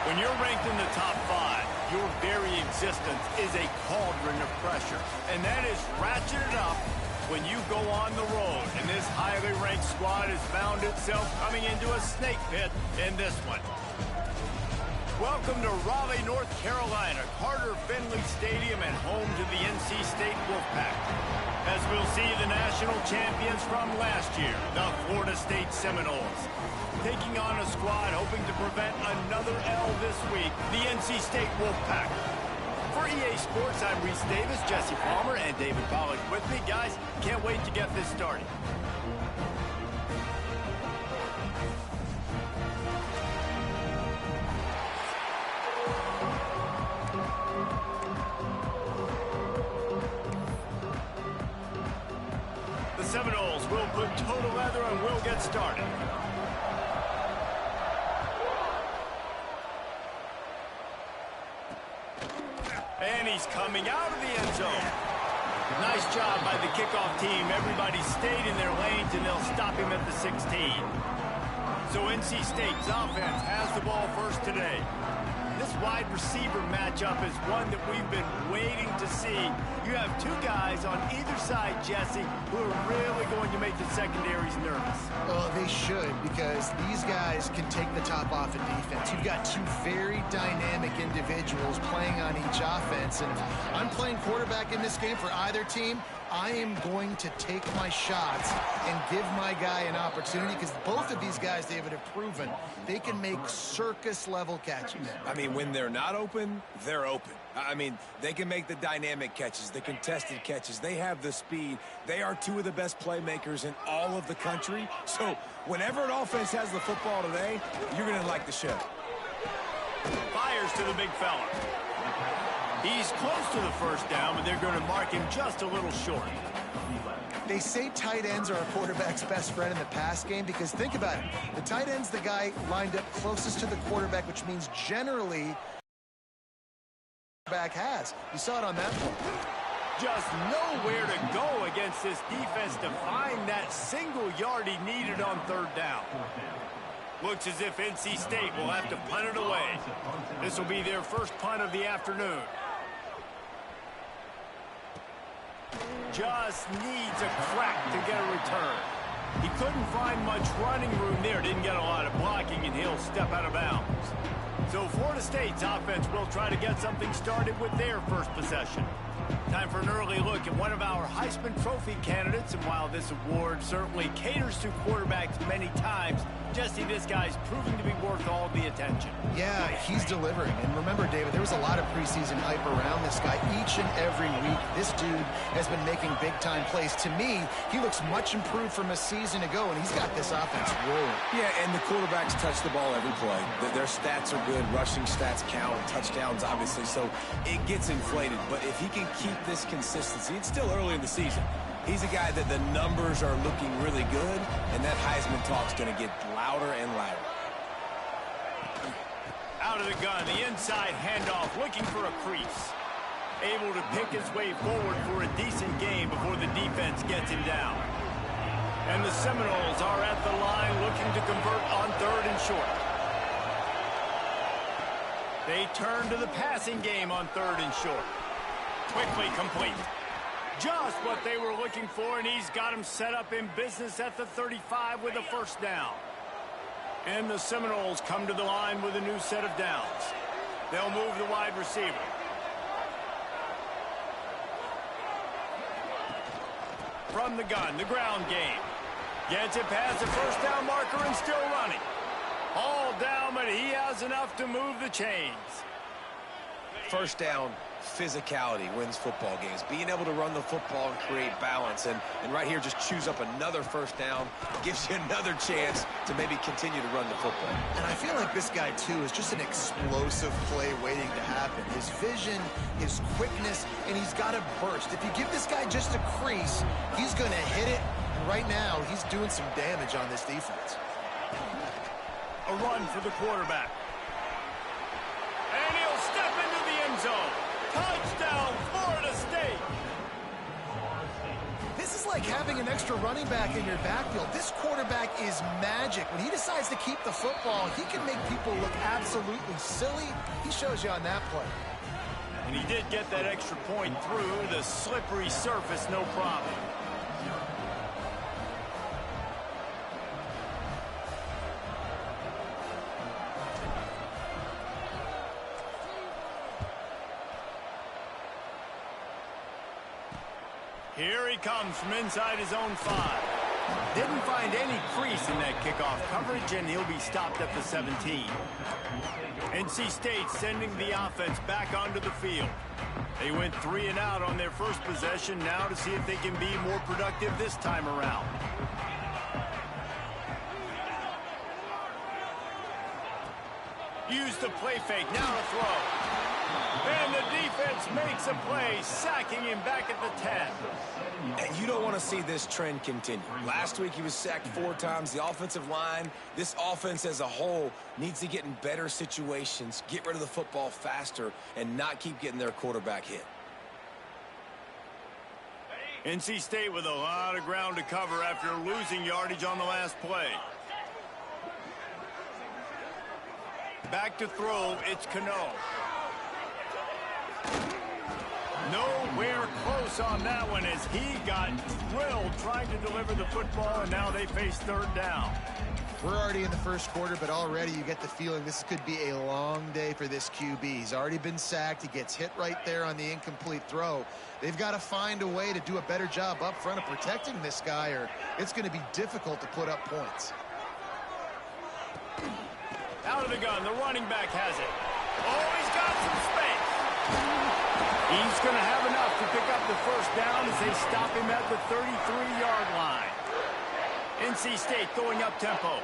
When you're ranked in the top 5, your very existence is a cauldron of pressure. And that is ratcheted up when you go on the road. And this highly ranked squad has found itself coming into a snake pit in this one. Welcome to Raleigh, North Carolina, Carter Finley Stadium, and home to the NC State Wolfpack. As we'll see the national champions from last year, the Florida State Seminoles, taking on a squad hoping to prevent another L this week, the NC State Wolfpack. For EA Sports, I'm Reese Davis, Jesse Palmer, and David Pollack with me. Guys, can't wait to get this started. The Seminoles will put total leather and we'll get started. And he's coming out of the end zone. Nice job by the kickoff team. Everybody stayed in their lanes, and they'll stop him at the 16. So NC State's offense has the ball first today. This wide receiver matchup is one that we've been waiting to see. You have two guys on either side, Jesse, who are really going to make the secondaries nervous. Oh, they should, because these guys can take the top off of defense. You've got two very dynamic individuals playing on each offense, and if I'm playing quarterback in this game for either team, I am going to take my shots and give my guy an opportunity, because both of these guys, David, have proven they can make circus-level catches. I mean, when they're not open, they're open. I mean, they can make the dynamic catches, the contested catches. They have the speed. They are two of the best playmakers in all of the country. So whenever an offense has the football today, you're going to like the show. Fires to the big fella. He's close to the first down, but they're going to mark him just a little short. They say tight ends are a quarterback's best friend in the pass game, because think about it. The tight end's the guy lined up closest to the quarterback, which means generally the quarterback has. You saw it on that play. Just nowhere to go against this defense to find that single yard he needed on third down. Looks as if NC State will have to punt it away. This will be their first punt of the afternoon. Just needs a crack to get a return. He couldn't find much running room there. Didn't get a lot of blocking, and he'll step out of bounds. So Florida State's offense will try to get something started with their first possession. Time for an early look at one of our Heisman Trophy candidates, and while this award certainly caters to quarterbacks many times, Jesse, this guy's proving to be worth all the attention. Yeah, he's delivering. And remember, David, there was a lot of preseason hype around this guy. Each and every week, this dude has been making big-time plays. To me, he looks much improved from a season ago, and he's got this offense rolling. Yeah, and the quarterbacks touch the ball every play. Their stats are good. Rushing stats count. Touchdowns, obviously. So it gets inflated. But if he can keep this consistency, it's still early in the season. He's a guy that the numbers are looking really good, and that Heisman talk's going to get louder and louder. Out of the gun, the inside handoff, looking for a crease. Able to pick his way forward for a decent gain before the defense gets him down. And the Seminoles are at the line looking to convert on third and short. They turn to the passing game on third and short. Quickly complete. Just what they were looking for, and he's got him set up in business at the 35 with a first down. And the Seminoles come to the line with a new set of downs. They'll move the wide receiver. From the gun, the ground game. Gets it past the first down marker and still running. All down, but he has enough to move the chains. First down, physicality wins football games. Being able to run the football and create balance. And right here, just choose up another first down. Gives you another chance to maybe continue to run the football. And I feel like this guy, too, is just an explosive play waiting to happen. His vision, his quickness, and he's got a burst. If you give this guy just a crease, he's going to hit it. And right now, he's doing some damage on this defense. A run for the quarterback. And he'll step into the end zone. Touchdown, Florida State. This is like like having an extra running back in your backfield. This quarterback is magic. When he decides to keep the football, he can make people look absolutely silly. He shows you on that play. And he did get that extra point through the slippery surface, no problem. Here he comes from inside his own 5. Didn't find any crease in that kickoff coverage, and he'll be stopped at the 17. NC State sending the offense back onto the field. They went 3 and out on their first possession, now to see if they can be more productive this time around. Use the play fake, now to throw. And the defense makes a play, sacking him back at the 10. And you don't want to see this trend continue. Last week he was sacked 4 times. The offensive line, this offense as a whole, needs to get in better situations, get rid of the football faster, and not keep getting their quarterback hit. NC State with a lot of ground to cover after losing yardage on the last play. Back to throw, it's Cano. Nowhere close on that one as he got drilled trying to deliver the football, and now they face 3rd down. We're already in the first quarter, but already you get the feeling this could be a long day for this QB. He's already been sacked. He gets hit right there on the incomplete throw. They've got to find a way to do a better job up front of protecting this guy, or it's going to be difficult to put up points. Out of the gun, the running back has it. Oh, he's got some space. He's going to have enough to pick up the first down as they stop him at the 33-yard line. NC State going up tempo.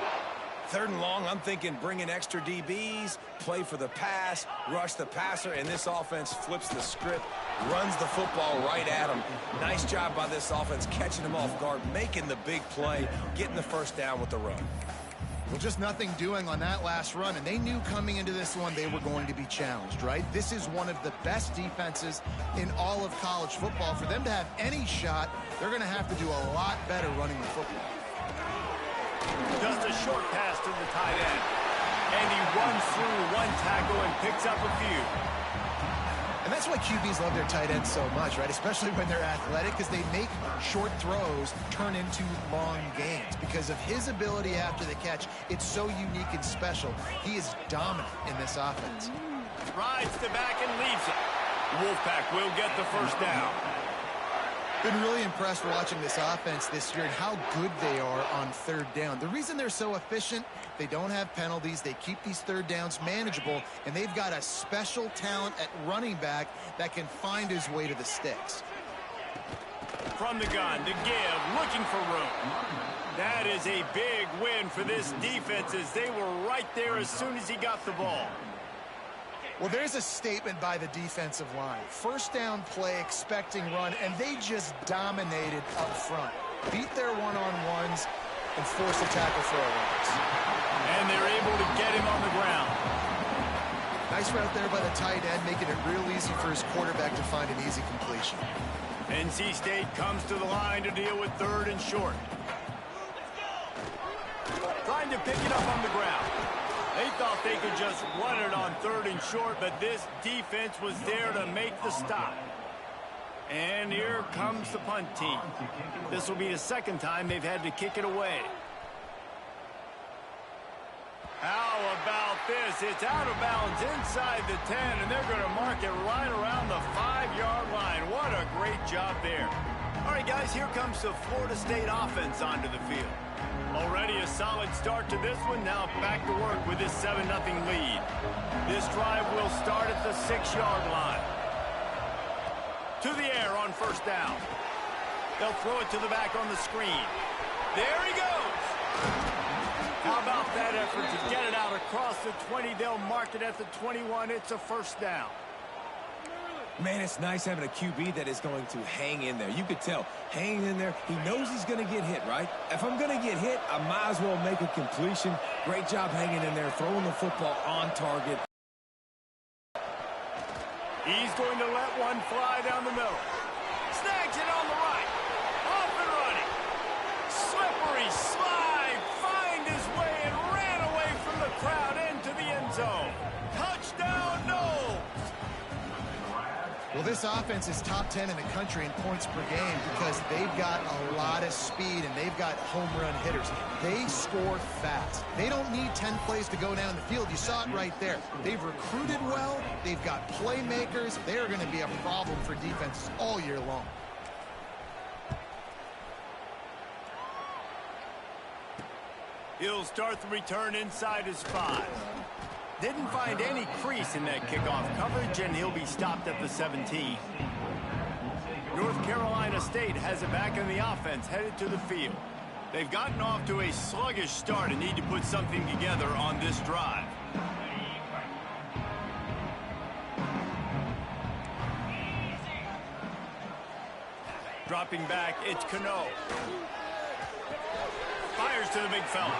3rd and long, I'm thinking bring in extra DBs, play for the pass, rush the passer, and this offense flips the script, runs the football right at him. Nice job by this offense catching him off guard, making the big play, getting the first down with the run. Well, just nothing doing on that last run, and they knew coming into this one they were going to be challenged, right? This is one of the best defenses in all of college football. For them to have any shot, they're going to have to do a lot better running the football. Just a short pass to the tight end. And he runs through 1 tackle and picks up a few. And that's why QBs love their tight ends so much, right? Especially when they're athletic, because they make short throws turn into long gains. Because of his ability after the catch, it's so unique and special. He is dominant in this offense. Rides the back and leaves it. Wolfpack will get the first down. Been really impressed watching this offense this year and how good they are on 3rd down. The reason they're so efficient, they don't have penalties. They keep these 3rd downs manageable, and they've got a special talent at running back that can find his way to the sticks. From the gun, the give, looking for room. That is a big win for this defense as they were right there as soon as he got the ball. Well, there's a statement by the defensive line. First down play, expecting run, and they just dominated up front. Beat their one-on-ones and force a tackle for a loss. And they're able to get him on the ground. Nice route there by the tight end, making it real easy for his quarterback to find an easy completion. NC State comes to the line to deal with 3rd and short. Trying to pick it up on the ground. They thought they could just run it on 3rd and short, but this defense was there to make the stop. And here comes the punt team. This will be the 2nd time they've had to kick it away. How about this? It's out of bounds inside the 10, and they're going to mark it right around the 5-yard line. What a great job there. All right, guys, here comes the Florida State offense onto the field. Already a solid start to this one. Now back to work with this 7-0 lead. This drive will start at the 6-yard line. To the air on first down. They'll throw it to the back on the screen. There he goes. How about that effort to get it out across the 20? They'll mark it at the 21. It's a first down. Man, it's nice having a QB that is going to hang in there. You could tell, hanging in there, he knows he's going to get hit, right? If I'm going to get hit, I might as well make a completion. Great job hanging in there, throwing the football on target. He's going to let one fly down the middle. Snags it on the right. Off and running. This offense is top 10 in the country in points per game because they've got a lot of speed and they've got home run hitters. They score fast. They don't need 10 plays to go down the field. You saw it right there. They've recruited well. They've got playmakers. They're going to be a problem for defenses all year long. He'll start the return inside his 5. Didn't find any crease in that kickoff coverage, and he'll be stopped at the 17. North Carolina State has it back in the offense, headed to the field. They've gotten off to a sluggish start and need to put something together on this drive. Dropping back, it's Cano. Fires to the big fella.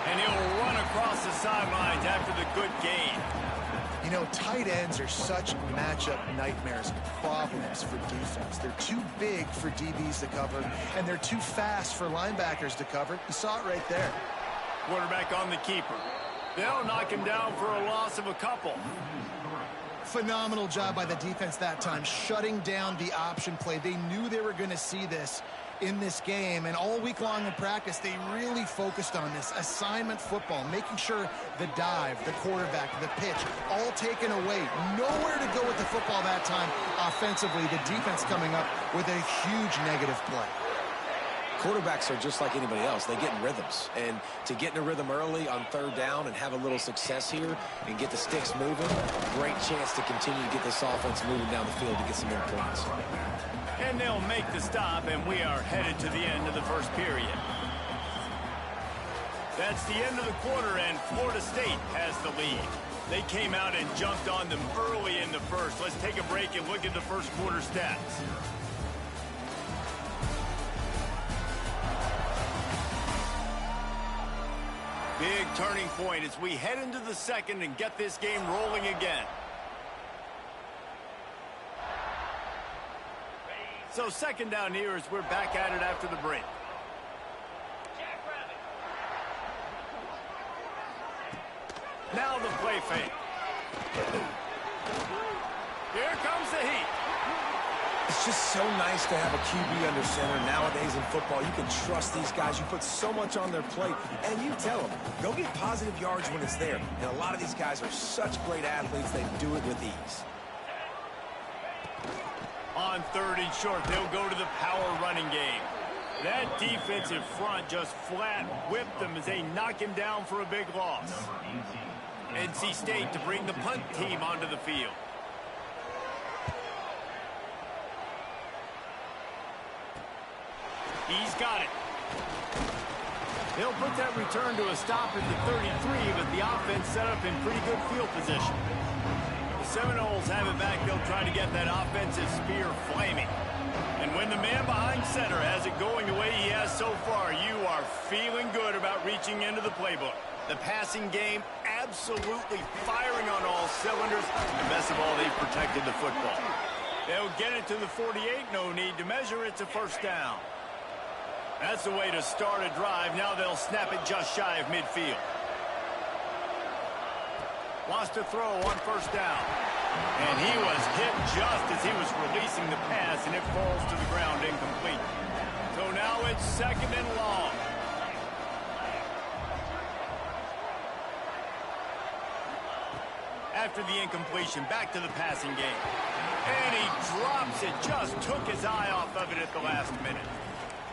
And he'll run across the sidelines after the good gain. You know, tight ends are such matchup nightmares and problems for defense. They're too big for DBs to cover, and they're too fast for linebackers to cover. You saw it right there. Quarterback on the keeper. They'll knock him down for a loss of a couple. Phenomenal job by the defense that time, shutting down the option play. They knew they were going to see this in this game, and all week long in practice they really focused on this assignment football, making sure the dive, the quarterback, the pitch, all taken away. Nowhere to go with the football that time offensively. The defense coming up with a huge negative play. Quarterbacks are just like anybody else. They get in rhythms. And to get in a rhythm early on third down and have a little success here and get the sticks moving, great chance to continue to get this offense moving down the field to get some more points. And they'll make the stop, and we are headed to the end of the first period. That's the end of the quarter, and Florida State has the lead. They came out and jumped on them early in the first. Let's take a break and look at the first quarter stats. Big turning point as we head into the second and get this game rolling again. So second down here as we're back at it after the break. Now the play fake. Here comes the heat. It's just so nice to have a QB under center. Nowadays in football, you can trust these guys. You put so much on their plate, and you tell them, go get positive yards when it's there. And a lot of these guys are such great athletes, they do it with ease. On third and short, they'll go to the power running game. That defensive front just flat whipped them as they knock him down for a big loss. NC State to bring the punt team onto the field. He's got it. They'll put that return to a stop at the 33, but the offense set up in pretty good field position. The Seminoles have it back. They'll try to get that offensive spear flaming. And when the man behind center has it going the way he has so far, you are feeling good about reaching into the playbook. The passing game absolutely firing on all cylinders. And best of all, they've protected the football. They'll get it to the 48. No need to measure. It's a first down. That's the way to start a drive. Now they'll snap it just shy of midfield. Lost a throw on first down. And he was hit just as he was releasing the pass, and it falls to the ground incomplete. So now it's second and long. After the incompletion, back to the passing game. And he drops it. Just took his eye off of it at the last minute.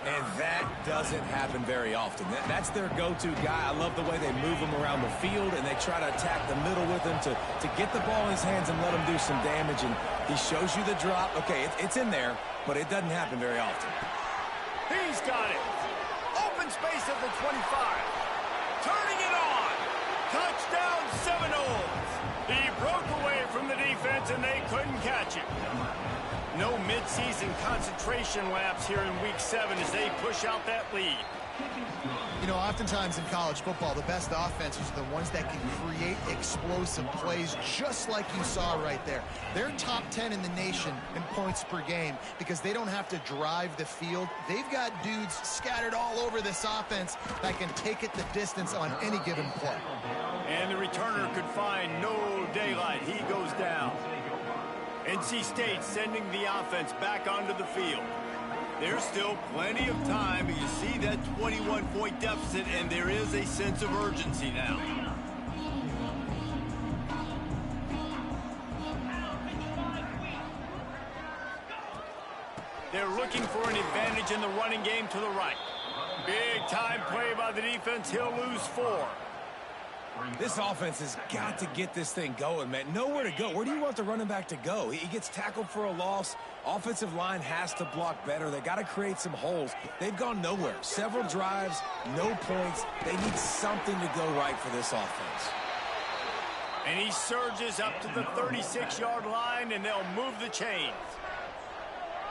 And that doesn't happen very often. That's their go-to guy. I love the way they move him around the field, and they try to attack the middle with him to get the ball in his hands and let him do some damage. And he shows you the drop. Okay, it's in there, but it doesn't happen very often. He's got it. Open space at the 25. Turning it on. Touchdown Seminoles. He broke away from the defense, and they couldn't catch him. No midseason concentration laps here in Week 7 as they push out that lead. You know, oftentimes in college football, the best offenses are the ones that can create explosive plays just like you saw right there. They're top 10 in the nation in points per game because they don't have to drive the field. They've got dudes scattered all over this offense that can take it the distance on any given play. And the returner could find no daylight. He goes down. NC State sending the offense back onto the field. There's still plenty of time. You see that 21-point deficit, and there is a sense of urgency now. They're looking for an advantage in the running game to the right. Big time play by the defense. He'll lose 4. This offense has got to get this thing going, man. Nowhere to go. Where do you want the running back to go? He gets tackled for a loss. Offensive line has to block better. They got to create some holes. They've gone nowhere. Several drives, no points. They need something to go right for this offense. And he surges up to the 36-yard line, and they'll move the chains.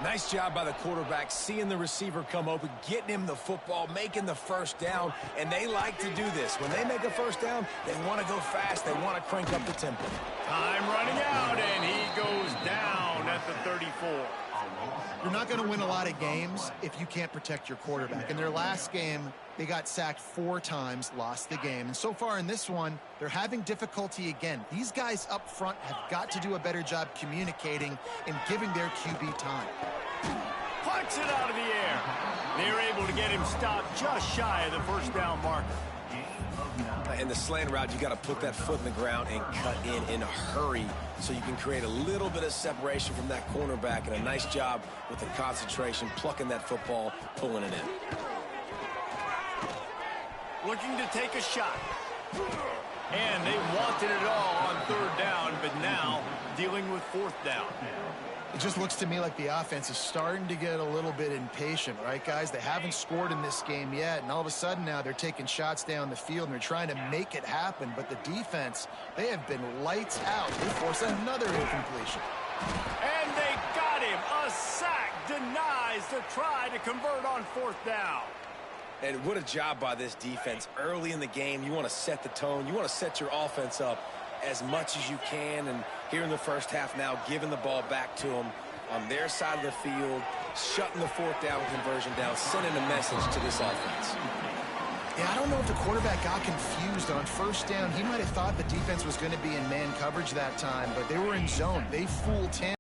Nice job by the quarterback, seeing the receiver come open, getting him the football, making the first down, and they like to do this. When they make a first down, they want to go fast. They want to crank up the tempo. Time running out, and he goes down at the 34. You're not going to win a lot of games if you can't protect your quarterback. In their last game, they got sacked 4 times, lost the game. And so far in this one, they're having difficulty again. These guys up front have got to do a better job communicating and giving their QB time. Punts it out of the air. They're able to get him stopped just shy of the first down marker. In the slant route, you got to put that foot in the ground and cut in a hurry so you can create a little bit of separation from that cornerback, and a nice job with the concentration, plucking that football, pulling it in. Looking to take a shot. And they wanted it all on 3rd down, but now dealing with 4th down. It just looks to me like the offense is starting to get a little bit impatient, right, guys? They haven't scored in this game yet, and all of a sudden now they're taking shots down the field, and they're trying to make it happen. But the defense, they have been lights out. They force another incompletion. And they got him. A sack denies the try to convert on 4th down. And what a job by this defense. Early in the game, you want to set the tone. You want to set your offense up as much as you can. And here in the first half now, giving the ball back to them on their side of the field, shutting the 4th down conversion down, sending a message to this offense. Yeah, I don't know if the quarterback got confused on 1st down. He might have thought the defense was going to be in man coverage that time, but they were in zone. They fooled him.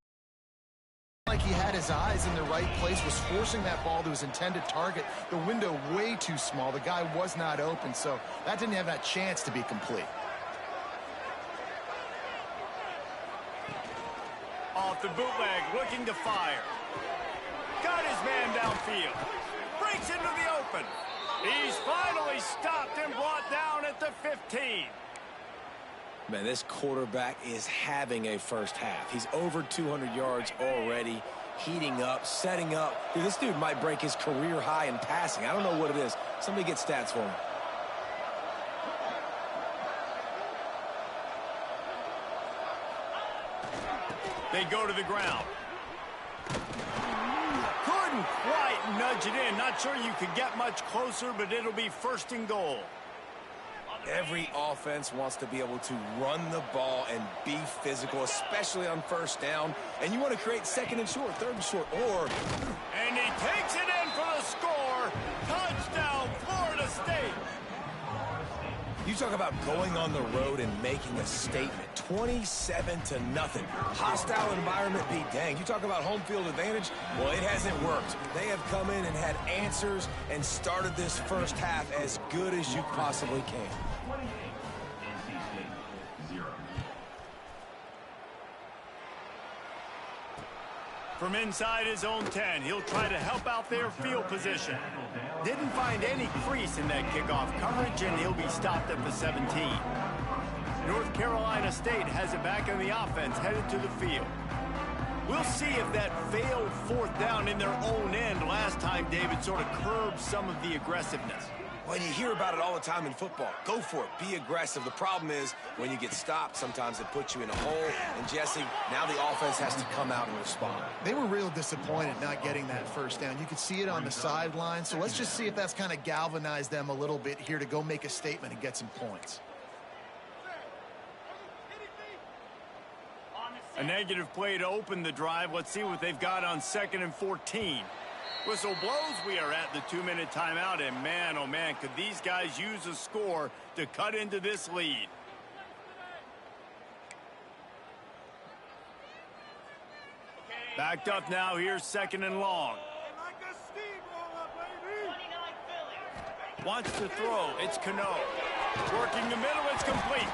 Like he had his eyes in the right place, was forcing that ball to his intended target. The window way too small. The guy was not open, so that didn't have that chance to be complete. Off the bootleg, looking to fire. Got his man downfield. Breaks into the open. He's finally stopped and brought down at the 15. Man, this quarterback is having a first half. He's over 200 yards already, heating up, setting up. Dude, this dude might break his career high in passing. I don't know what it is. Somebody get stats for him. They go to the ground. Couldn't quite nudge it in. Not sure you could get much closer, but it'll be 1st and goal. Every offense wants to be able to run the ball and be physical, especially on 1st down. And you want to create 2nd and short, 3rd and short, or... And he takes it in for the score. Touchdown, Florida State. You talk about going on the road and making a statement. 27-0. Hostile environment be danged. You talk about home field advantage. Well, it hasn't worked. They have come in and had answers and started this first half as good as you possibly can. From inside his own 10, he'll try to help out their field position. Didn't find any crease in that kickoff coverage, and he'll be stopped at the 17. North Carolina State has it back in the offense, headed to the field. We'll see if that failed 4th down in their own end last time, David, sort of curbed some of the aggressiveness. Well, you hear about it all the time in football. Go for it. Be aggressive. The problem is when you get stopped, sometimes it puts you in a hole. And, Jesse, now the offense has to come out and respond. They were real disappointed not getting that 1st down. You could see it on the sideline. So let's just see if that's kind of galvanized them a little bit here to go make a statement and get some points. A negative play to open the drive. Let's see what they've got on 2nd and 14. Whistle blows. We are at the 2-minute timeout, and man, oh man, could these guys use a score to cut into this lead. Backed up now. Here's 2nd and long. Wants to throw. It's Cano. Working the middle. It's complete.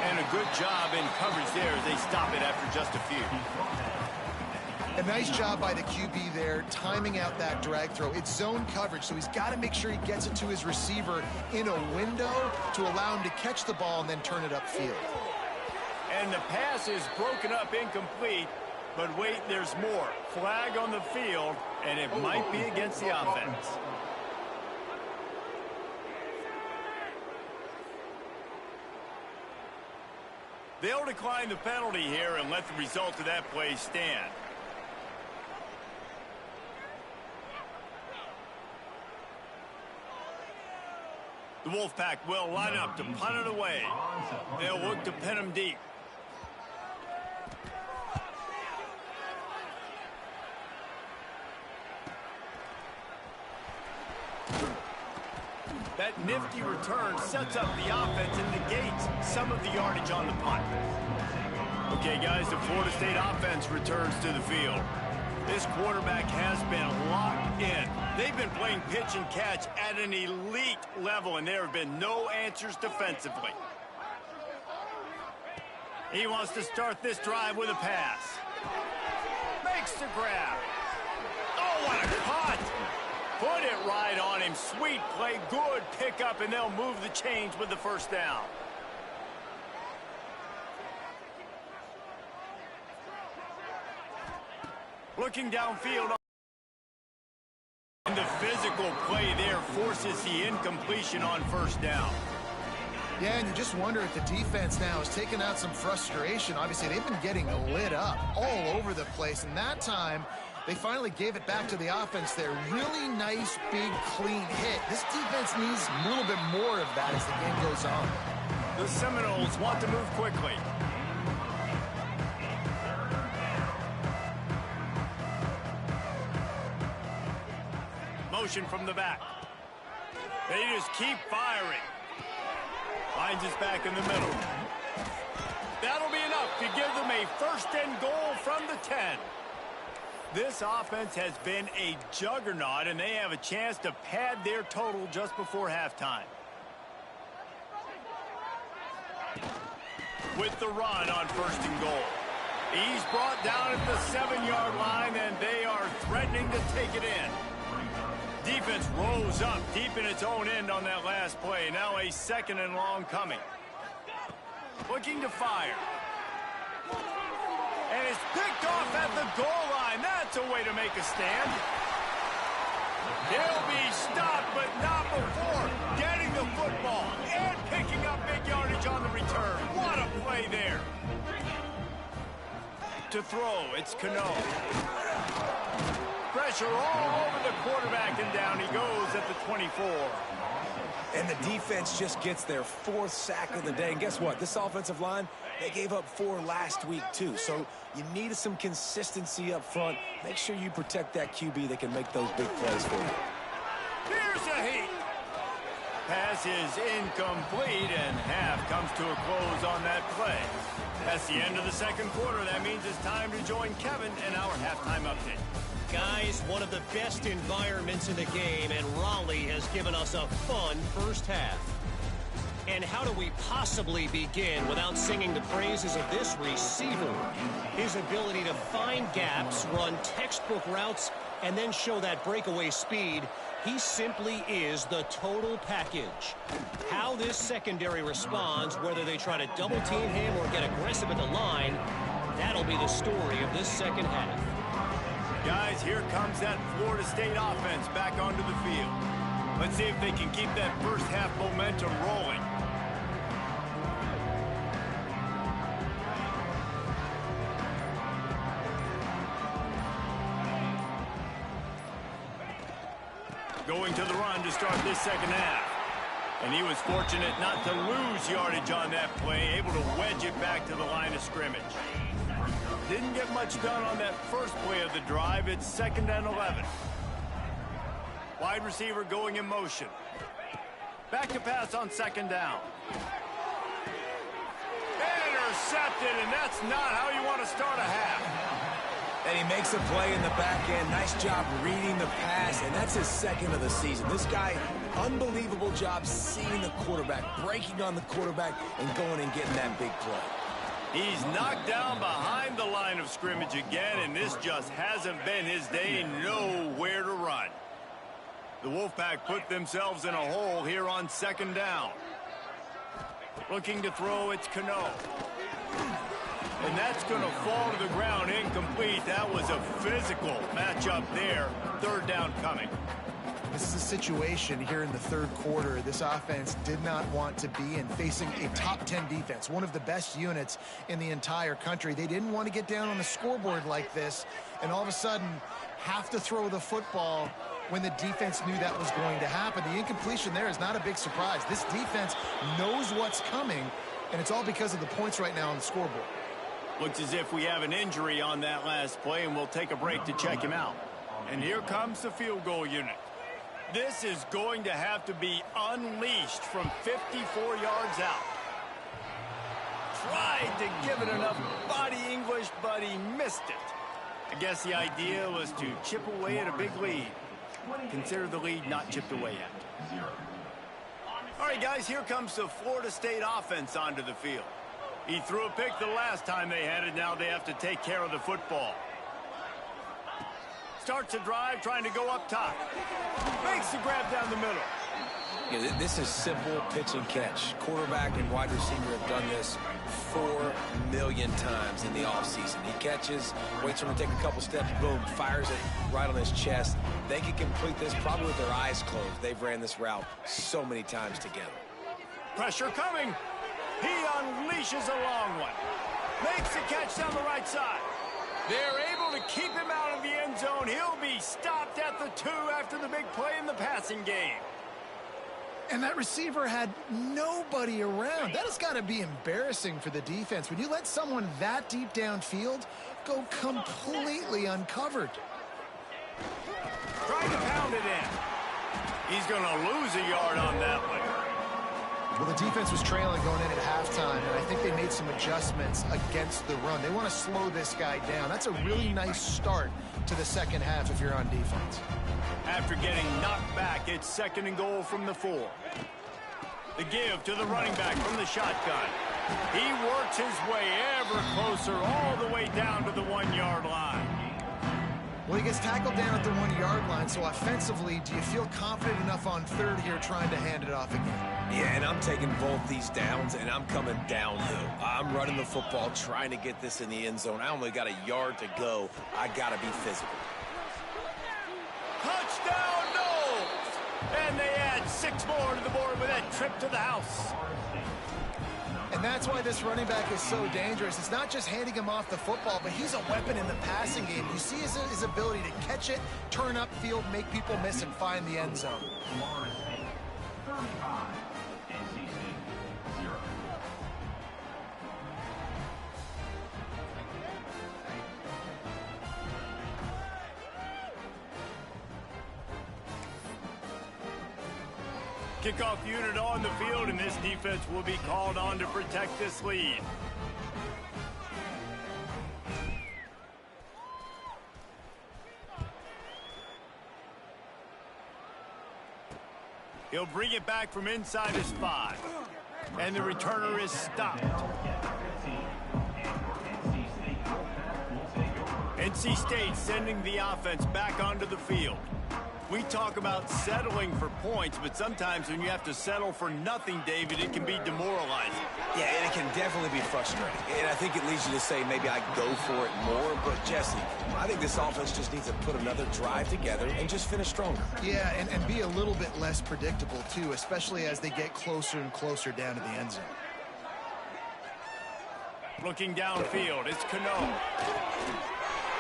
And a good job in coverage there as they stop it after just a few. A nice job by the QB there, timing out that drag throw. It's zone coverage, so he's got to make sure he gets it to his receiver in a window to allow him to catch the ball and then turn it upfield. And the pass is broken up, incomplete. But wait, there's more. Flag on the field, and it might be against the offense. They'll decline the penalty here and let the result of that play stand. The Wolfpack will line up to punt it away. They'll look to pin him deep. That nifty return sets up the offense and negates some of the yardage on the punt. Okay, guys, the Florida State offense returns to the field. This quarterback has been locked in. They've been playing pitch and catch at an elite level, and there have been no answers defensively. He wants to start this drive with a pass. Makes the grab. Oh, what a cut! Put it right on him. Sweet play, good pickup, and they'll move the chains with the first down. Looking downfield. And the physical play there forces the incompletion on first down. Yeah, and you just wonder if the defense now has taken out some frustration. Obviously, they've been getting lit up all over the place, and that time they finally gave it back to the offense there. Really nice, big, clean hit. This defense needs a little bit more of that as the game goes on. The Seminoles want to move quickly. Motion from the back. They just keep firing. Finds his back in the middle. That'll be enough to give them a 1st and goal from the 10. This offense has been a juggernaut, and they have a chance to pad their total just before halftime. With the run on 1st and goal. He's brought down at the 7-yard line, and they are threatening to take it in. Defense rose up deep in its own end on that last play. Now a 2nd and long coming. Looking to fire. And it's picked off at the goal line. That's a way to make a stand. He'll be stopped, but not before getting the football and picking up big yardage on the return. What a play there. To throw, it's Cano. Pressure all over the quarterback, and down he goes at the 24. And the defense just gets their 4th sack of the day. And guess what? This offensive line, they gave up 4 last week, too. So you need some consistency up front. Make sure you protect that QB that can make those big plays for you. Here's a heat. Pass is incomplete, and half comes to a close on that play. That's the end of the 2nd quarter. That means it's time to join Kevin in our halftime update. Guys, one of the best environments in the game, and Raleigh has given us a fun first half. And how do we possibly begin without singing the praises of this receiver? His ability to find gaps, run textbook routes, and then show that breakaway speed. He simply is the total package. How this secondary responds, whether they try to double team him or get aggressive at the line, that'll be the story of this second half. Guys, here comes that Florida State offense back onto the field. Let's see if they can keep that first half momentum rolling. Going to the run to start this second half. And he was fortunate not to lose yardage on that play, able to wedge it back to the line of scrimmage. Didn't get much done on that first play of the drive. It's 2nd and 11. Wide receiver going in motion. Back to pass on 2nd down. Intercepted, and that's not how you want to start a half. And he makes a play in the back end. Nice job reading the pass, and that's his second of the season. This guy, unbelievable job seeing the quarterback, breaking on the quarterback, and going and getting that big play. He's knocked down behind the line of scrimmage again, and this just hasn't been his day. Nowhere to run. The Wolfpack put themselves in a hole here on second down. Looking to throw, it's Cano. And that's going to fall to the ground incomplete. That was a physical matchup there. Third down coming. This is a situation here in the third quarter this offense did not want to be in, facing a top 10 defense, one of the best units in the entire country. They didn't want to get down on the scoreboard like this and all of a sudden have to throw the football when the defense knew that was going to happen. The incompletion there is not a big surprise. This defense knows what's coming, and it's all because of the points right now on the scoreboard. Looks as if we have an injury on that last play, and we'll take a break to check him out. And here comes the field goal unit. This is going to have to be unleashed from 54 yards out. Tried to give it enough body English, but he missed it. I guess the idea was to chip away at a big lead. Consider the lead not chipped away yet. All right, guys, here comes the Florida State offense onto the field. He threw a pick the last time they had it. Now they have to take care of the football. Starts a drive, trying to go up top. Makes the grab down the middle. Yeah, this is simple pitch and catch. Quarterback and wide receiver have done this 4 million times in the offseason. He catches, waits for him to take a couple steps, boom, fires it right on his chest. They can complete this probably with their eyes closed. They've ran this route so many times together. Pressure coming. He unleashes a long one. Makes the catch down the right side. They're able to keep him out of the end zone. He'll be stopped at the 2 after the big play in the passing game. And that receiver had nobody around. That has got to be embarrassing for the defense. When you let someone that deep downfield go completely uncovered. Trying to pound it in. He's going to lose a yard on that one. Well, the defense was trailing going in at halftime, and I think they made some adjustments against the run. They want to slow this guy down. That's a really nice start to the second half if you're on defense. After getting knocked back, it's 2nd and goal from the 4. The give to the running back from the shotgun. He works his way ever closer all the way down to the 1-yard line. Well, he gets tackled down at the 1-yard line, so offensively, do you feel confident enough on third here trying to hand it off again? Yeah, and I'm taking both these downs, and I'm coming downhill. I'm running the football, trying to get this in the end zone. I only got a yard to go. I got to be physical. Touchdown, no! And they add 6 more to the board with that trip to the house. And that's why this running back is so dangerous. It's not just handing him off the football, but he's a weapon in the passing game. You see his ability to catch it, turn upfield, make people miss, and find the end zone. Kickoff unit on the field, and this defense will be called on to protect this lead. He'll bring it back from inside his 5. And the returner is stopped. NC State sending the offense back onto the field. We talk about settling for points, but sometimes when you have to settle for nothing, David, it can be demoralizing. Yeah, and it can definitely be frustrating. And I think it leads you to say maybe I go for it more. But, Jesse, I think this offense just needs to put another drive together and just finish stronger. Yeah, and be a little bit less predictable, too, especially as they get closer and closer down to the end zone. Looking downfield, it's Cano.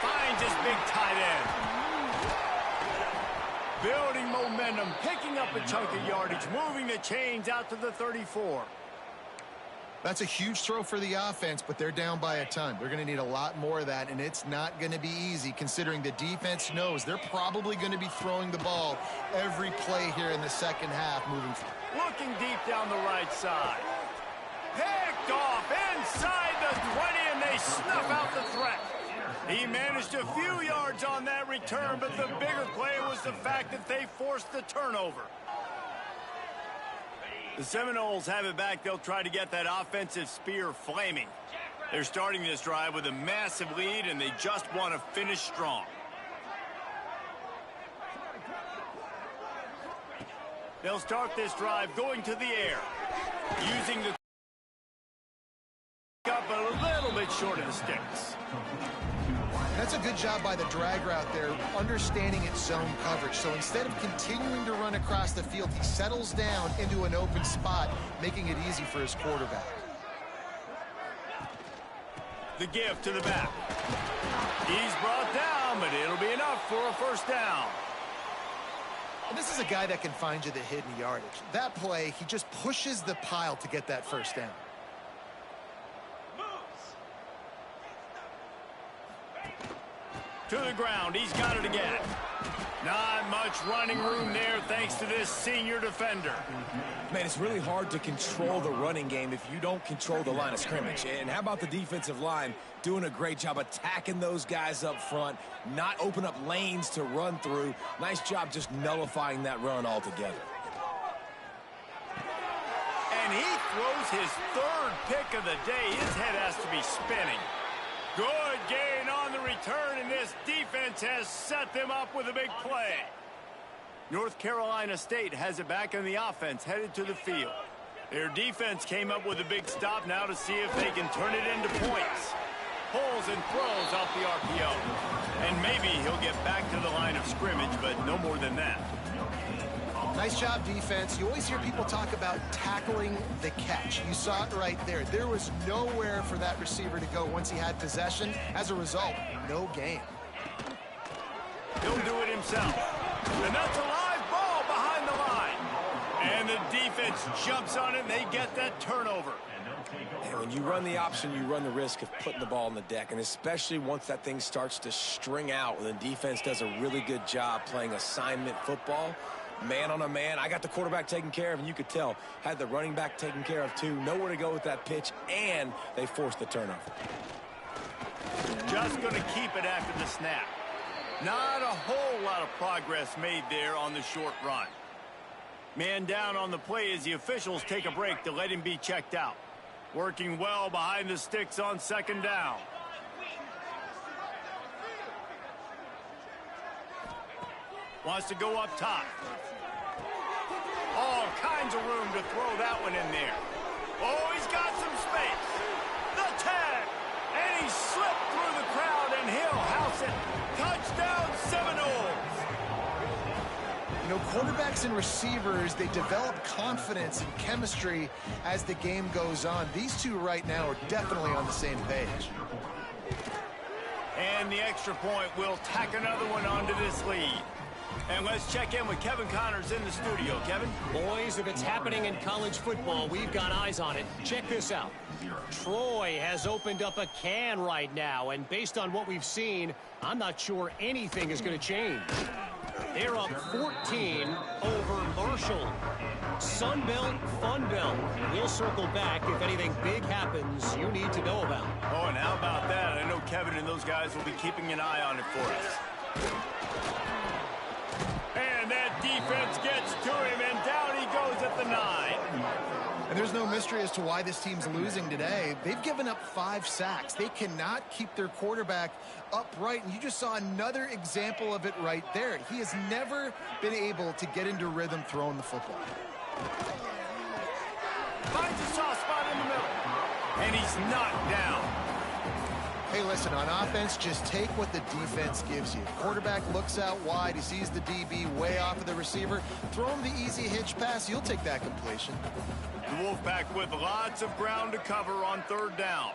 Finds his big tight end. Building momentum, picking up a chunk of yardage, moving the chains out to the 34. That's a huge throw for the offense, but they're down by a ton. They're going to need a lot more of that, and it's not going to be easy considering the defense knows they're probably going to be throwing the ball every play here in the second half moving forward. Looking deep down the right side. Picked off inside the 20, and they snuff out the threat. He managed a few yards on that return, but the bigger play was the fact that they forced the turnover. The Seminoles have it back. They'll try to get that offensive spear flaming. They're starting this drive with a massive lead, and they just want to finish strong. They'll start this drive going to the air, using the up a little bit short of the sticks. That's a good job by the drag route there, understanding its zone coverage. So instead of continuing to run across the field, he settles down into an open spot, making it easy for his quarterback. The give to the back. He's brought down, but it'll be enough for a first down. And this is a guy that can find you the hidden yardage. That play, he just pushes the pile to get that first down. To the ground, he's got it again. Not much running room there thanks to this senior defender. Man, it's really hard to control the running game if you don't control the line of scrimmage. And how about the defensive line doing a great job attacking those guys up front, not open up lanes to run through. Nice job just nullifying that run altogether. And he throws his third pick of the day. His head has to be spinning. Good gain on the return, and this defense has set them up with a big play. North Carolina State has it back in the offense, headed to the field. Their defense came up with a big stop now to see if they can turn it into points. Pulls and throws off the RPO. And maybe he'll get back to the line of scrimmage, but no more than that. Nice job, defense. You always hear people talk about tackling the catch. You saw it right there. There was nowhere for that receiver to go once he had possession. As a result, no gain. He'll do it himself. And that's a live ball behind the line. And the defense jumps on it, and they get that turnover. And when you run the option, you run the risk of putting the ball on the deck, and especially once that thing starts to string out, when the defense does a really good job playing assignment football, man on a man. I got the quarterback taken care of, and you could tell, had the running back taken care of too. Nowhere to go with that pitch, and they forced the turnover. Just going to keep it after the snap. Not a whole lot of progress made there on the short run. Man down on the play as the officials take a break to let him be checked out. Working well behind the sticks on second down. Wants to go up top. All kinds of room to throw that one in there. Oh, he's got some space. The tag. And he slipped through the crowd, and he'll house it. Touchdown, Seminoles. You know, quarterbacks and receivers, they develop confidence and chemistry as the game goes on. These two right now are definitely on the same page. And the extra point will tack another one onto this lead. And let's check in with Kevin Connors in the studio. Kevin? Boys, if it's happening in college football, we've got eyes on it. Check this out. Troy has opened up a can right now, and based on what we've seen, I'm not sure anything is going to change. They're up 14 over Marshall. Sunbelt, Funbelt. We'll circle back if anything big happens you need to know about. Oh, and how about that? I know Kevin and those guys will be keeping an eye on it for us. And that defense gets to him, and down he goes at the 9. And there's no mystery as to why this team's losing today. They've given up 5 sacks. They cannot keep their quarterback upright, and you just saw another example of it right there. He has never been able to get into rhythm throwing the football. Finds a soft spot in the middle, and he's knocked down. Hey, listen, on offense, just take what the defense gives you. Quarterback looks out wide. He sees the DB way off of the receiver. Throw him the easy hitch pass. You'll take that completion. The Wolfpack with lots of ground to cover on third down.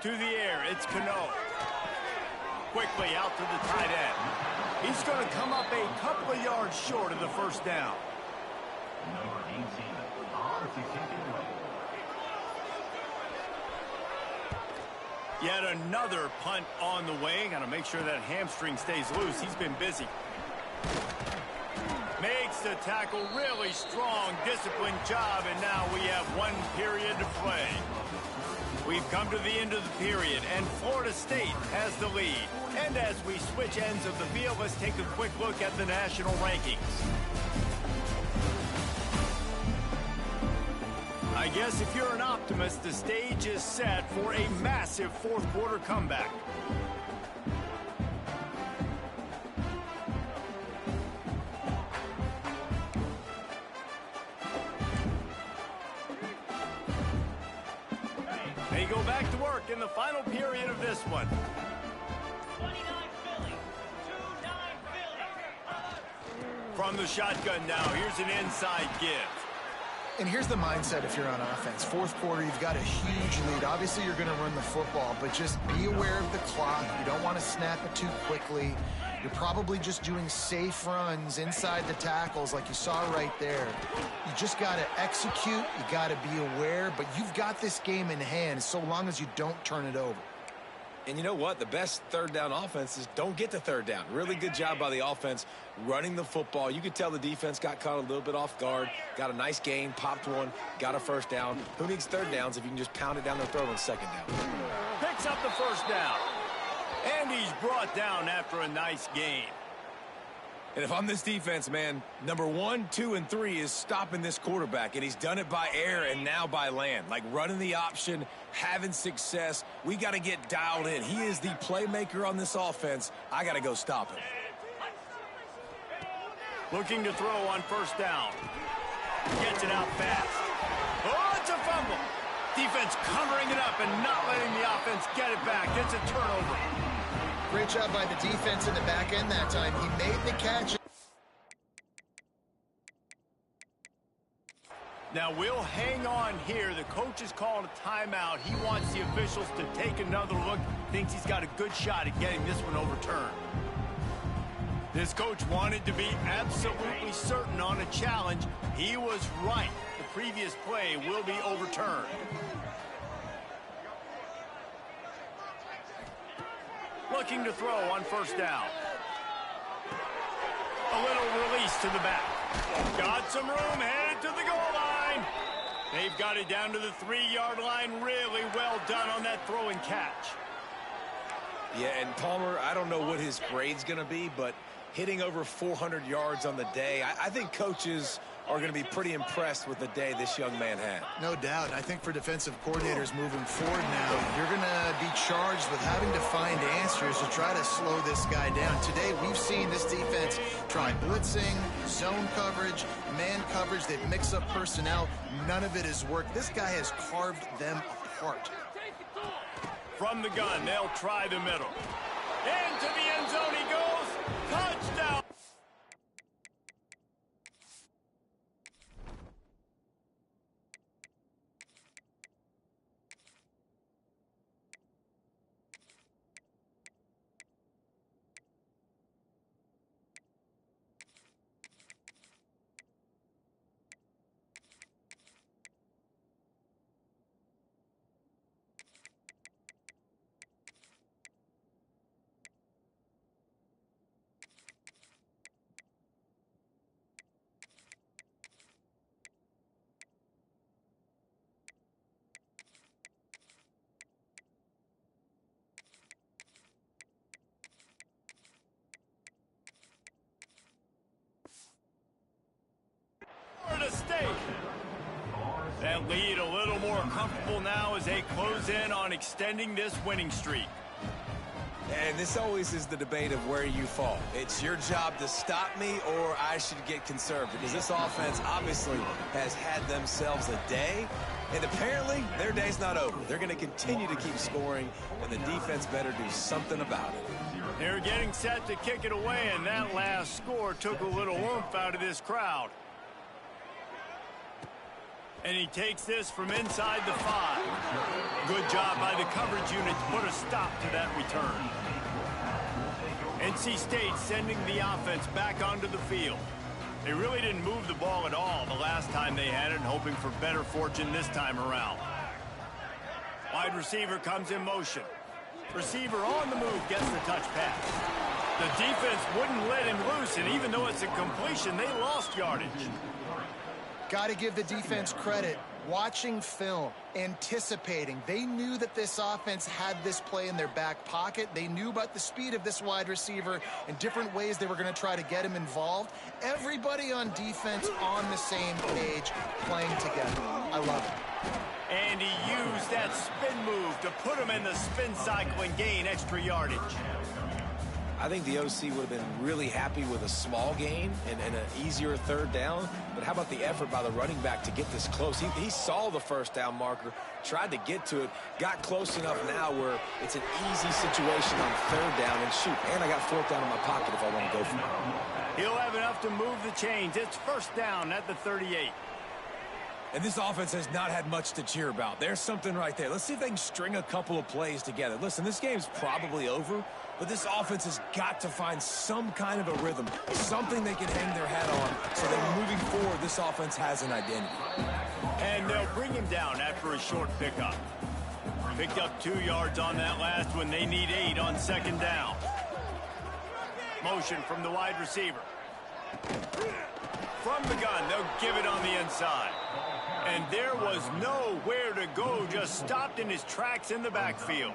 To the air, it's Cano. Quickly out to the tight end. He's going to come up a couple of yards short of the first down. Yet another punt on the way. Got to make sure that hamstring stays loose. He's been busy. Makes the tackle really strong, disciplined job, and now we have 1 period to play. We've come to the end of the period, and Florida State has the lead. And as we switch ends of the field, let's take a quick look at the national rankings. I guess if you're an optimist, the stage is set for a massive fourth quarter comeback. They go back to work in the final period of this one. 29 Philly, 2-9 Philly. From the shotgun now, here's an inside give. And here's the mindset if you're on offense. Fourth quarter, you've got a huge lead. Obviously, you're going to run the football, but just be aware of the clock. You don't want to snap it too quickly. You're probably just doing safe runs inside the tackles like you saw right there. You just got to execute. You got to be aware, but you've got this game in hand so long as you don't turn it over. And you know what? The best third down offense is don't get to third down. Really good job by the offense running the football. You could tell the defense got caught a little bit off guard, got a nice gain, popped one, got a first down. Who needs third downs if you can just pound it down their throat on second down? Picks up the first down. And he's brought down after a nice gain. And if I'm this defense, man, number 1, 2, and 3 is stopping this quarterback. And he's done it by air and now by land. Like running the option, having success. We got to get dialed in. He is the playmaker on this offense. I got to go stop him. Looking to throw on first down. Gets it out fast. Oh, it's a fumble. Defense covering it up and not letting the offense get it back. It's a turnover. Great job by the defense in the back end that time. He made the catch. Now we'll hang on here. The coach has called a timeout. He wants the officials to take another look. Thinks he's got a good shot at getting this one overturned. This coach wanted to be absolutely certain on a challenge. He was right. The previous play will be overturned. Looking to throw on first down. A little release to the back. Got some room, headed to the goal line. They've got it down to the 3-yard line. Really well done on that throw and catch. Yeah, and Palmer, I don't know what his grade's going to be, but hitting over 400 yards on the day, I think coaches are going to be pretty impressed with the day this young man had. No doubt. I think for defensive coordinators moving forward now, you're going to be charged with having to find answers to try to slow this guy down. Today, we've seen this defense try blitzing, zone coverage, man coverage. They've mixed up personnel. None of it has worked. This guy has carved them apart. From the gun, they'll try the middle. Into the end zone he goes. Touchdown. Florida State. That lead a little more comfortable now as they close in on extending this winning streak. And this always is the debate of where you fall. It's your job to stop me or I should get conserved, because this offense obviously has had themselves a day, and apparently their day's not over. They're going to continue to keep scoring, and the defense better do something about it. They're getting set to kick it away, and that last score took a little oomph out of this crowd. And he takes this from inside the 5. Good job by the coverage unit to put a stop to that return. NC State sending the offense back onto the field. They really didn't move the ball at all the last time they had it, and hoping for better fortune this time around. Wide receiver comes in motion. Receiver on the move gets the touch pass. The defense wouldn't let him loose, and even though it's a completion, they lost yardage. Got to give the defense credit. Watching film, anticipating. They knew that this offense had this play in their back pocket. They knew about the speed of this wide receiver and different ways they were going to try to get him involved. Everybody on defense on the same page, playing together. I love it. And he used that spin move to put him in the spin cycle and gain extra yardage. I think the OC would have been really happy with a small gain and an easier third down. But how about the effort by the running back to get this close? He saw the first down marker, tried to get to it, got close enough now where it's an easy situation on third down. And shoot, and I got fourth down in my pocket if I want to go for it. He'll have enough to move the chains. It's first down at the 38. And this offense has not had much to cheer about. There's something right there. Let's see if they can string a couple of plays together. Listen, this game's probably over, but this offense has got to find some kind of a rhythm, something they can hang their hat on so that moving forward, this offense has an identity. And they'll bring him down after a short pickup. Picked up 2 yards on that last one. They need 8 on second down. Motion from the wide receiver. From the gun, they'll give it on the inside. And there was nowhere to go, just stopped in his tracks in the backfield.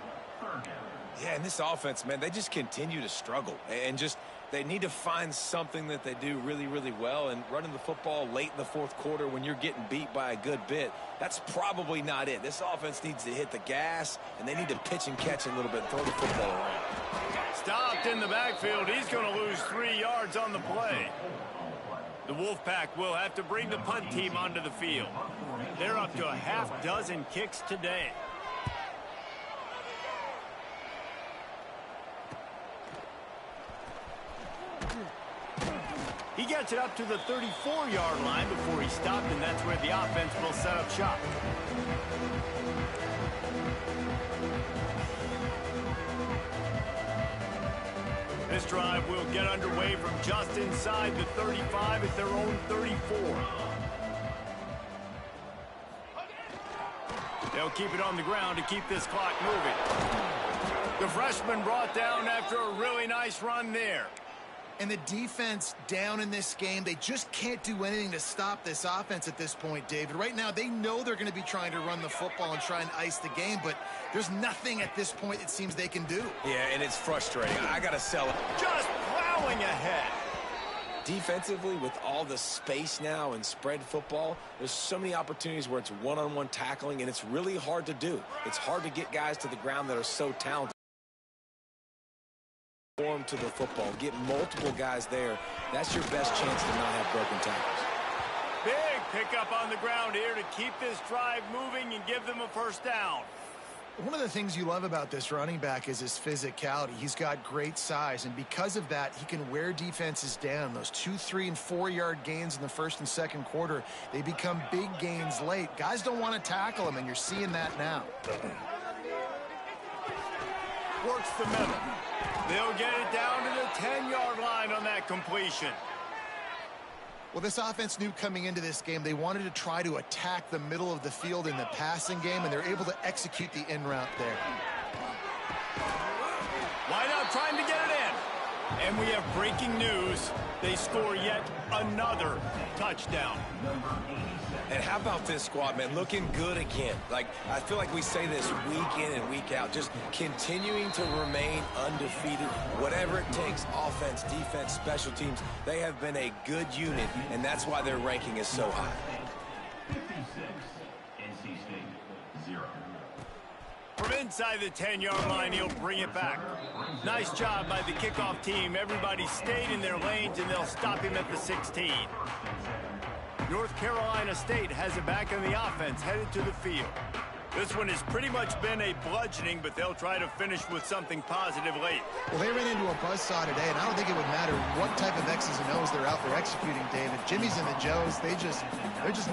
Yeah, and this offense, man, they just continue to struggle. And just, they need to find something that they do really, really well. And running the football late in the fourth quarter when you're getting beat by a good bit, that's probably not it. This offense needs to hit the gas, and they need to pitch and catch a little bit, throw the football around. Stopped in the backfield. He's going to lose 3 yards on the play. The Wolfpack will have to bring the punt team onto the field. They're up to a half dozen kicks today. He gets it up to the 34-yard line before he stopped, and that's where the offense will set up shop. This drive will get underway from just inside the 35 at their own 34. They'll keep it on the ground to keep this clock moving. The freshman brought down after a really nice run there. And the defense down in this game, they just can't do anything to stop this offense at this point, David. Right now, they know they're going to be trying to run the football and try and ice the game, but there's nothing at this point it seems they can do. Yeah, and it's frustrating. I got to sell it. Just plowing ahead. Defensively, with all the space now and spread football, there's so many opportunities where it's one-on-one tackling, and it's really hard to do. It's hard to get guys to the ground that are so talented. To the football, get multiple guys there. That's your best chance to not have broken tackles. Big pickup on the ground here to keep this drive moving and give them a first down. One of the things you love about this running back is his physicality. He's got great size, and because of that, he can wear defenses down. Those 2, 3, and 4-yard gains in the first and second quarter, they become big gains late. Guys don't want to tackle him, and you're seeing that now. Works the middle. They'll get it down to the 10-yard line on that completion. Well, this offense knew coming into this game they wanted to try to attack the middle of the field in the passing game, and they're able to execute the in route there. Wide out trying to get it in. And we have breaking news. They score yet another touchdown. And how about this squad, man? Looking good again. Like, I feel like we say this week in and week out, just continuing to remain undefeated. Whatever it takes, offense, defense, special teams, they have been a good unit, and that's why their ranking is so high. 56, NC State, 0. From inside the 10-yard line, he'll bring it back. Nice job by the kickoff team. Everybody stayed in their lanes, and they'll stop him at the 16. North Carolina State has it back in the offense, headed to the field. This one has pretty much been a bludgeoning, but they'll try to finish with something positive late. Well, they ran into a buzzsaw today, and I don't think it would matter what type of X's and O's they're out there executing, David. Jimmy's and the Joes, they're just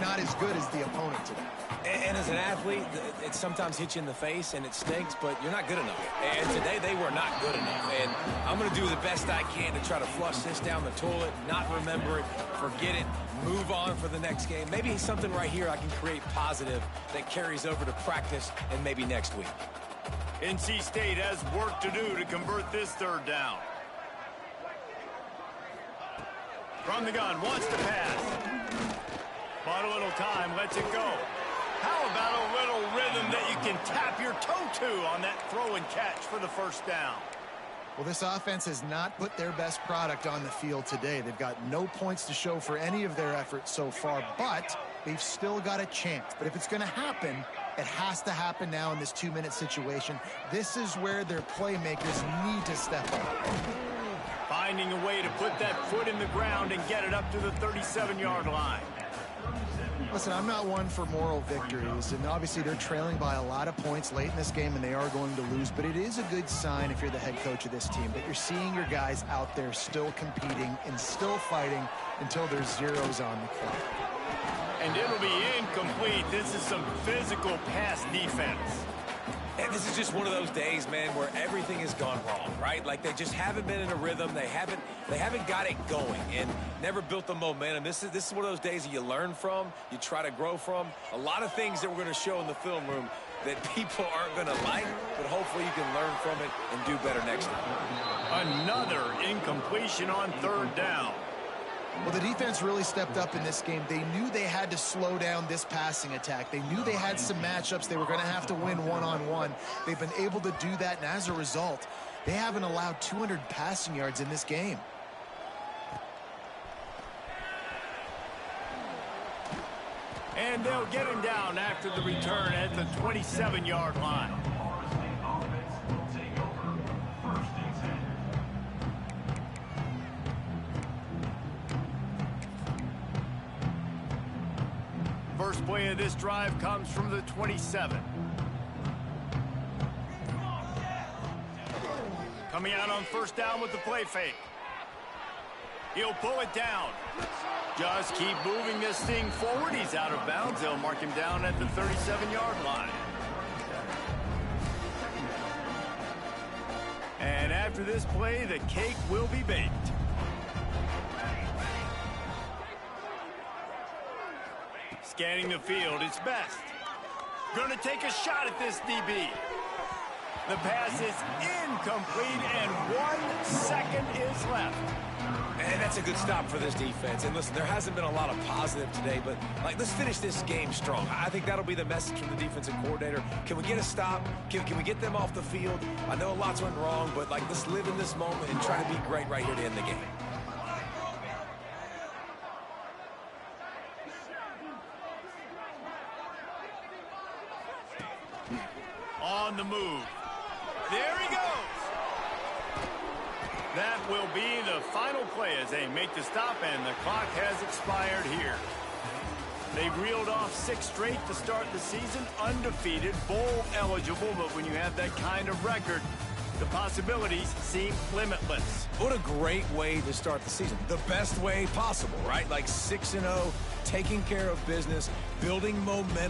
not as good as the opponent today. And as an athlete, it sometimes hits you in the face, and it stinks, but you're not good enough. And today, they were not good enough. And I'm going to do the best I can to try to flush this down the toilet, not remember it, forget it, move on for the next game. Maybe something right here I can create positive that carries over to practice and maybe next week. NC State has work to do to convert this third down. From the gun, wants to pass. Bottle lets it go. How about a little rhythm that you can tap your toe to on that throw and catch for the first down? Well, this offense has not put their best product on the field today. They've got no points to show for any of their efforts so far, but they've still got a chance. But if it's going to happen, it has to happen now in this 2-minute situation. This is where their playmakers need to step up. Finding a way to put that foot in the ground and get it up to the 37-yard line. Listen, I'm not one for moral victories, and obviously they're trailing by a lot of points late in this game, and they are going to lose, but it is a good sign if you're the head coach of this team that you're seeing your guys out there still competing and still fighting until there's zeros on the clock. And it'll be incomplete. This is some physical pass defense. And this is just one of those days, man, where everything has gone wrong, right? Like they just haven't been in a rhythm. They haven't got it going and never built the momentum. This is one of those days that you learn from, you try to grow from. A lot of things that we're going to show in the film room that people aren't going to like, but hopefully you can learn from it and do better next time. Another incompletion on third down. Well, the defense really stepped up in this game. They knew they had to slow down this passing attack. They knew they had some matchups they were going to have to win one-on-one. They've been able to do that, and as a result, they haven't allowed 200 passing yards in this game. And they'll get him down after the return at the 27-yard line. First play of this drive comes from the 27. Coming out on first down with the play fake. He'll pull it down. Just keep moving this thing forward. He's out of bounds. They'll mark him down at the 37-yard line. And after this play, the cake will be baked. Scanning the field, it's Best. Going to take a shot at this DB. The pass is incomplete, and 1 second is left. And that's a good stop for this defense. And listen, there hasn't been a lot of positive today, but let's finish this game strong. I think that'll be the message from the defensive coordinator. Can we get a stop? Can we get them off the field? I know lots went wrong, but let's live in this moment and try to be great right here to end the game. On the move. There he goes. That will be the final play as they make the stop, and the clock has expired here. They've reeled off 6 straight to start the season, undefeated, bowl eligible, but when you have that kind of record, the possibilities seem limitless. What a great way to start the season. The best way possible, right? 6-0, taking care of business, building momentum.